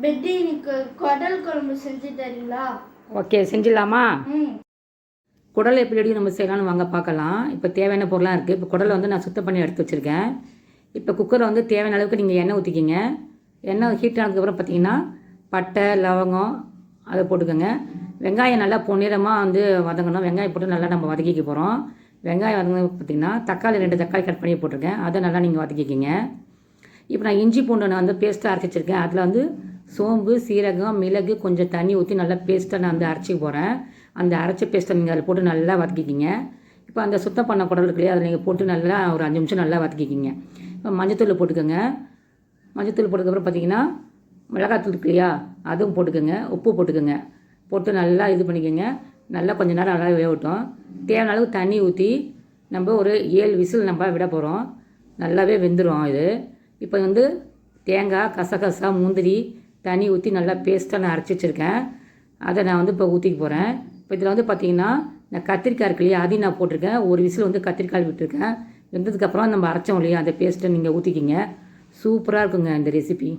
பெட்டி எனக்கு குடல் குழம்பு செஞ்சு தரீங்களா? ஓகே, செஞ்சிடலாமா? குடல் எப்படி நம்ம செய்யலாம்னு வாங்க பார்க்கலாம். இப்போ தேவையான பொருளாக இருக்குது. இப்போ குடலை வந்து நான் சுத்தம் பண்ணி எடுத்து வச்சுருக்கேன். இப்போ குக்கரை வந்து தேவையான அளவுக்கு நீங்கள் எண்ணெய் ஊற்றிக்கிங்க. எண்ணெய் ஹீட் ஆனதுக்கப்புறம் பார்த்தீங்கன்னா பட்டை, லவங்கம் அதை போட்டுக்கோங்க. வெங்காயம் நல்லா பொன்னிறமாக வந்து வதங்கணும். வெங்காயம் போட்டு நல்லா நம்ம வதக்கிக்க போகிறோம். வெங்காயம் வதங்க பார்த்திங்கன்னா தக்காளி 2 தக்காளி கட் பண்ணி போட்டிருக்கேன். அதை நல்லா நீங்கள் வதக்கிக்கிங்க. இப்போ நான் இஞ்சி பூண்டு நான் வந்து பேஸ்ட்டாக அரைச்சி வச்சுருக்கேன். அதில் வந்து சோம்பு, சீரகம், மிளகு கொஞ்சம் தண்ணி ஊற்றி நல்லா பேஸ்ட்டாக நான் வந்து அரைச்சிக்க போகிறேன். அந்த அரைச்ச பேஸ்ட்டை நீங்கள் அதில் போட்டு நல்லா வதக்கிக்கிங்க. இப்போ அந்த சுத்தம் பண்ண குடல் இருக்கு இல்லையா, அதில் நீங்கள் போட்டு நல்லா ஒரு 5 நிமிஷம் நல்லா வதக்கிக்கிங்க. இப்போ மஞ்சத்தூள் போட்டுக்கோங்க. மஞ்சத்தூள் போட்டதுக்கப்புறம் பார்த்தீங்கன்னா மிளகாத்தூள் இருக்கு இல்லையா, அதுவும் போட்டுக்கோங்க. உப்பு போட்டுக்கோங்க. போட்டு நல்லா இது பண்ணிக்கோங்க. நல்லா கொஞ்சம் நேரம் நல்லா வேகட்டும். தேவையான அளவு தண்ணி ஊற்றி நம்ம ஒரு 7 விசில் நம்ம விட போகிறோம். நல்லாவே வெந்துடும் இது. இப்போ வந்து தேங்காய், கசகசா, முந்திரி தண்ணி ஊற்றி நல்லா பேஸ்ட்டாக நான் அரைச்சி வச்சுருக்கேன். அதை நான் வந்து இப்போ ஊற்றிக்க போகிறேன். இப்போ இதில் வந்து பார்த்திங்கன்னா நான் கத்திரிக்காய் இருக்கு இல்லையா, அதையும் நான் போட்டிருக்கேன். ஒரு விசில் வந்து கத்திரிக்காய் விட்டுருக்கேன். வெந்ததுக்கப்புறம் நம்ம அரைச்சோம் இல்லையா, அந்த பேஸ்ட்டை நீங்கள் ஊற்றிக்கிங்க. சூப்பராக இருக்குங்க இந்த ரெசிபி.